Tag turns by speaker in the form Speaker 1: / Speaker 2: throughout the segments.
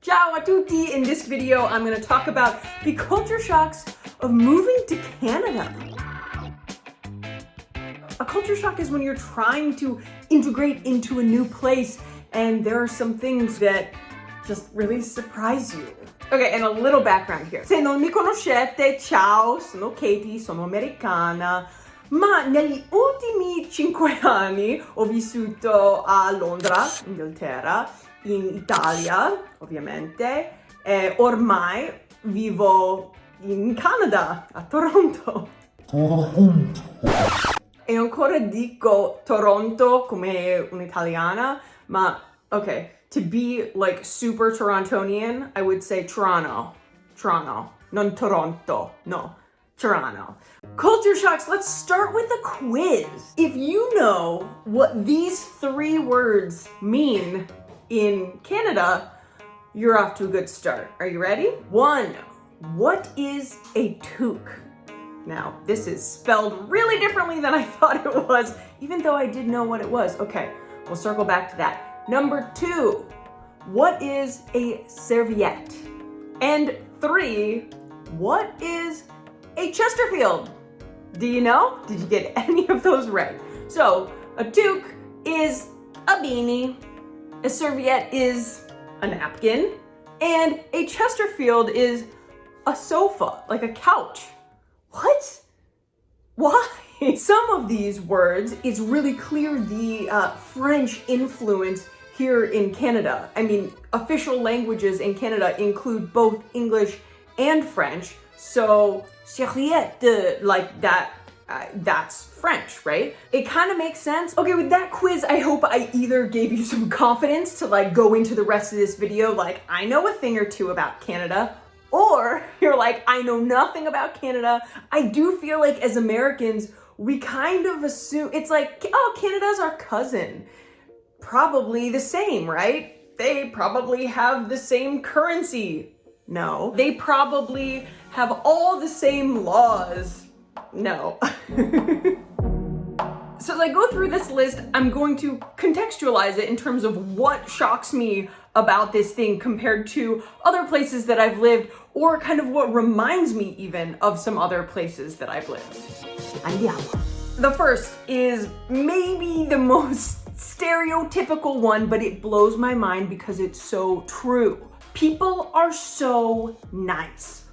Speaker 1: Ciao a tutti! In this video, I'm going to talk about the culture shocks of moving to Canada. A culture shock is when you're trying to integrate into a new place and there are some things that just really surprise you. Okay, and a little background here. Se non mi conoscete, ciao, sono Katie, sono americana, ma negli ultimi 5 anni ho vissuto a Londra, Inghilterra, in Italia, ovviamente, e ormai vivo in Canada, a Toronto. E ancora dico Toronto come un'italiana, ma okay, to be like super Torontonian, I would say Toronto, non Toronto, no, Toronto. Culture shocks, let's start with a quiz. If you know what these 3 words mean in Canada, you're off to a good start. Are you ready? 1, what is a toque? Now, this is spelled really differently than I thought it was, even though I did know what it was. Okay, we'll circle back to that. Number 2, what is a serviette? And 3, what is a Chesterfield? Do you know? Did you get any of those right? So, a toque is a beanie, a serviette is a napkin, and a Chesterfield is a sofa, like a couch. What? Why? Some of these words, it's really clear the French influence here in Canada. I mean, official languages in Canada include both English and French. So, serviette, like that, that's French, right? It kind of makes sense. Okay, with that quiz, I hope I either gave you some confidence to like go into the rest of this video like I know a thing or two about Canada, or you're like, I know nothing about Canada. I do feel like as Americans, we kind of assume, it's like, oh, Canada's our cousin. Probably the same, right? They probably have the same currency. No. They probably have all the same laws. No. So as I go through this list, I'm going to contextualize it in terms of what shocks me about this thing compared to other places that I've lived, or kind of what reminds me even of some other places that I've lived. Andiamo. The first is maybe the most stereotypical one, but it blows my mind because it's so true. People are so nice.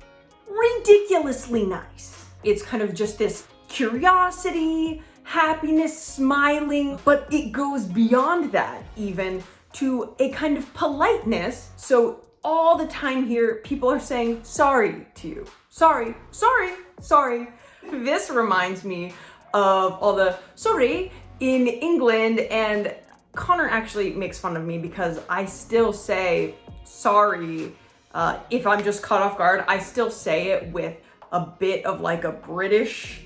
Speaker 1: Ridiculously nice. It's kind of just this curiosity, happiness, smiling, but it goes beyond that even to a kind of politeness. So all the time here, people are saying sorry to you. Sorry, sorry, sorry. This reminds me of all the sorry in England, and Connor actually makes fun of me because I still say sorry. If I'm just caught off guard, I still say it with a bit of like a British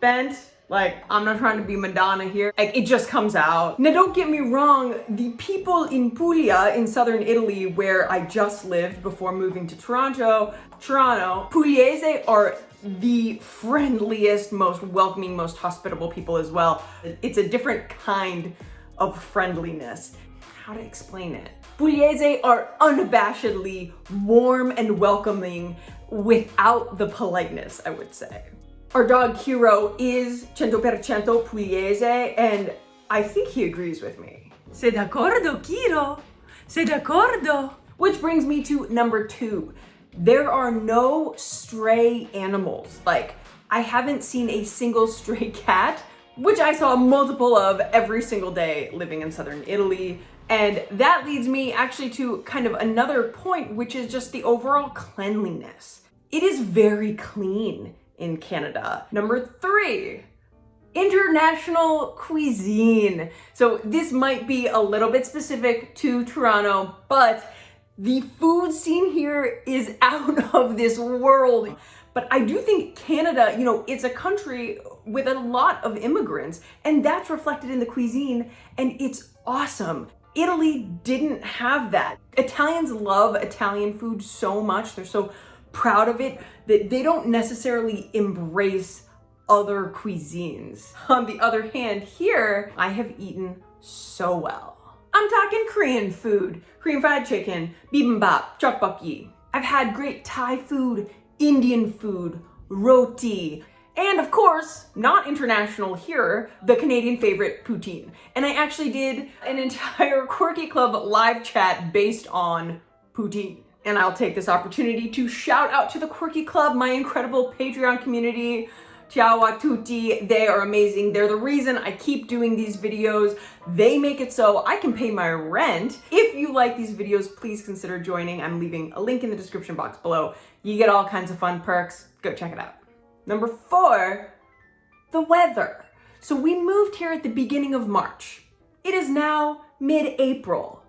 Speaker 1: bent. Like, I'm not trying to be Madonna here. Like, it just comes out. Now, don't get me wrong. The people in Puglia in southern Italy, where I just lived before moving to Toronto, Pugliese are the friendliest, most welcoming, most hospitable people as well. It's a different kind of friendliness. How to explain it? Pugliese are unabashedly warm and welcoming without the politeness, I would say. Our dog Hero is 100% Pugliese, and I think he agrees with me. Sei d'accordo, Hero? Sei d'accordo? Which brings me to number 2. There are no stray animals. Like, I haven't seen a single stray cat, which I saw multiple of every single day living in southern Italy. And that leads me actually to kind of another point, which is just the overall cleanliness. It is very clean in Canada. Number 3, international cuisine. So this might be a little bit specific to Toronto, but the food scene here is out of this world. But I do think Canada, you know, it's a country with a lot of immigrants, and that's reflected in the cuisine, and it's awesome. Italy didn't have that. Italians love Italian food so much. They're so proud of it that they don't necessarily embrace other cuisines. On the other hand, here, I have eaten so well. I'm talking Korean food, Korean fried chicken, bibimbap, tteokbokki. I've had great Thai food, Indian food, roti, and of course, not international here, the Canadian favorite, poutine. And I actually did an entire Quirky Club live chat based on poutine. And I'll take this opportunity to shout out to the Quirky Club, my incredible Patreon community. Ciao a tutti, they are amazing. They're the reason I keep doing these videos. They make it so I can pay my rent. If you like these videos, please consider joining. I'm leaving a link in the description box below. You get all kinds of fun perks. Go check it out. Number 4, the weather. So we moved here at the beginning of March. It is now mid-April.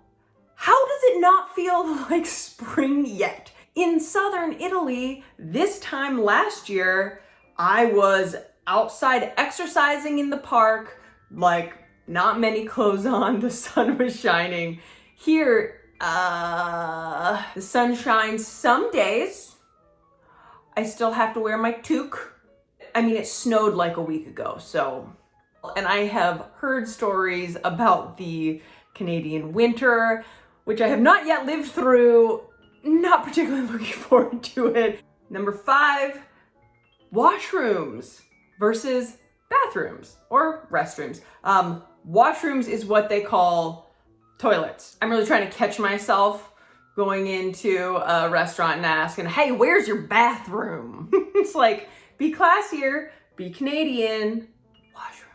Speaker 1: How does it not feel like spring yet? In southern Italy, this time last year, I was outside exercising in the park, like not many clothes on, the sun was shining. Here, the sun shines some days. I still have to wear my toque. I mean, it snowed like a week ago, so. And I have heard stories about the Canadian winter, which I have not yet lived through. Not particularly looking forward to it. Number 5, washrooms versus bathrooms or restrooms. Washrooms is what they call toilets. I'm really trying to catch myself going into a restaurant and asking, hey, where's your bathroom? It's like, be classier, be Canadian. Washroom,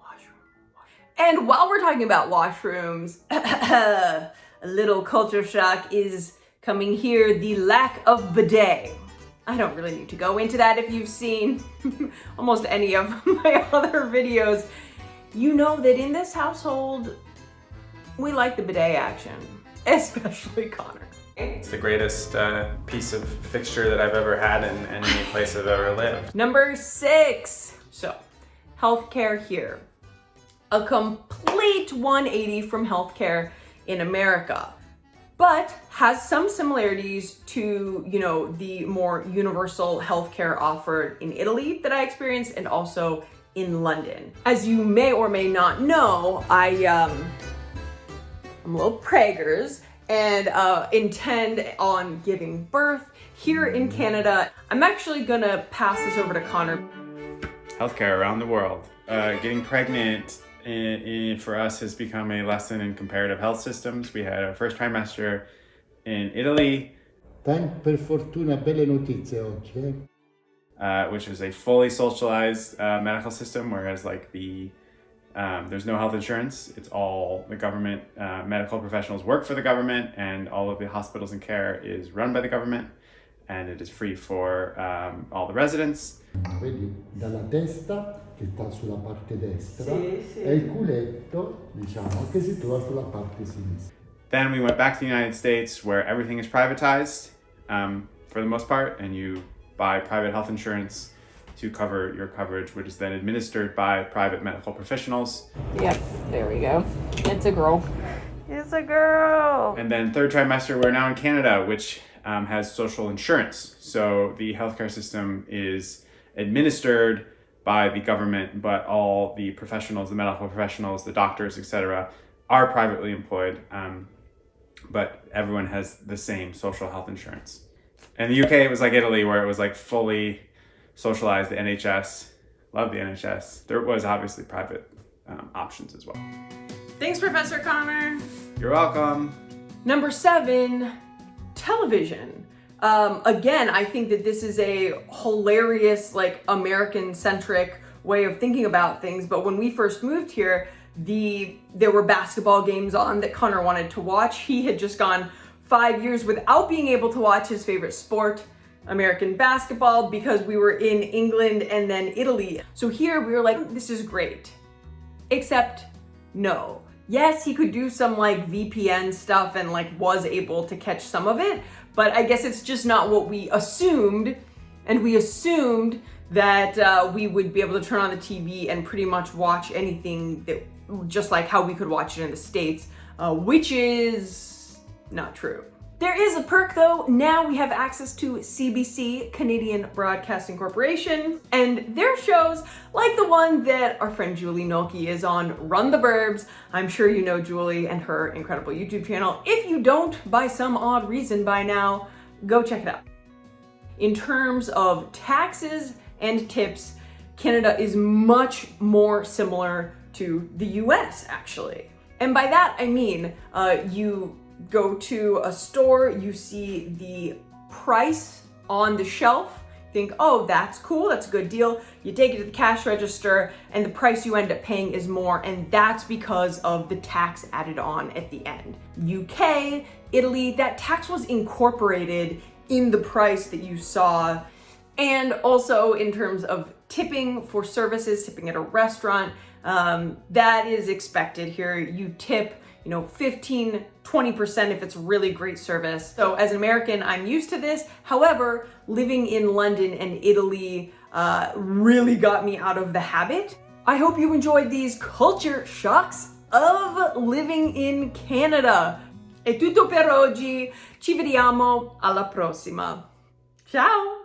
Speaker 1: washroom, washroom. And while we're talking about washrooms, a little culture shock is coming here, the lack of bidet. I don't really need to go into that. If you've seen almost any of my other videos, you know that in this household, we like the bidet action, especially Connor.
Speaker 2: It's the greatest piece of fixture that I've ever had in any place I've ever lived.
Speaker 1: Number 6, so healthcare here. A complete 180 from healthcare in America, but has some similarities to, you know, the more universal healthcare offered in Italy that I experienced and also in London. As you may or may not know, I'm a little preggers and intend on giving birth here in Canada. I'm actually gonna pass this over to Connor.
Speaker 2: Healthcare around the world. Getting pregnant for us has become a lesson in comparative health systems. We had our first trimester in Italy.
Speaker 3: Per fortuna belle notizie oggi.
Speaker 2: Which is a fully socialized medical system, whereas like there's no health insurance. It's all the government. Medical professionals work for the government, and all of the hospitals and care is run by the government, and it is free for all the residents.
Speaker 3: Vedi, dalla testa che sta sulla parte destra
Speaker 1: Sì.
Speaker 3: e il culetto, diciamo, che si trova sulla parte sinistra.
Speaker 2: Then we went back to the United States, where everything is privatized for the most part, and you buy private health insurance to cover your coverage, which is then administered by private medical professionals.
Speaker 1: Yep, there we go. It's a girl. It's a girl.
Speaker 2: And then third trimester, we're now in Canada, which has social insurance. So the healthcare system is administered by the government, but all the professionals, the medical professionals, the doctors, etc., are privately employed. But everyone has the same social health insurance. In the UK, it was like Italy, where it was like fully socialized, the NHS. Love the NHS. There was obviously private options as well.
Speaker 1: Thanks, Professor Connor.
Speaker 2: You're welcome.
Speaker 1: Number 7, television. Again, I think that this is a hilarious, like, American-centric way of thinking about things. But when we first moved here, there were basketball games on that Connor wanted to watch. He had just gone 5 years without being able to watch his favorite sport, American basketball, because we were in England and then Italy. So here we were like, this is great. Except no. Yes, he could do some like VPN stuff and like was able to catch some of it, but I guess it's just not what we assumed. And we assumed that we would be able to turn on the TV and pretty much watch anything that, just like how we could watch it in the States, which is not true. There is a perk though. Now we have access to CBC, Canadian Broadcasting Corporation, and their shows, like the one that our friend Julie Noki is on, Run the Burbs. I'm sure you know Julie and her incredible YouTube channel. If you don't, by some odd reason by now, go check it out. In terms of taxes and tips, Canada is much more similar to the US actually. And by that I mean, you go to a store, you see the price on the shelf, think, oh, that's cool, that's a good deal. You take it to the cash register and the price you end up paying is more, and that's because of the tax added on at the end. UK, Italy, that tax was incorporated in the price that you saw. And also in terms of tipping for services, tipping at a restaurant, that is expected here. You tip 15, 20% if it's really great service. So as an American, I'm used to this. However, living in London and Italy really got me out of the habit. I hope you enjoyed these culture shocks of living in Canada. È tutto per oggi. Ci vediamo alla prossima. Ciao!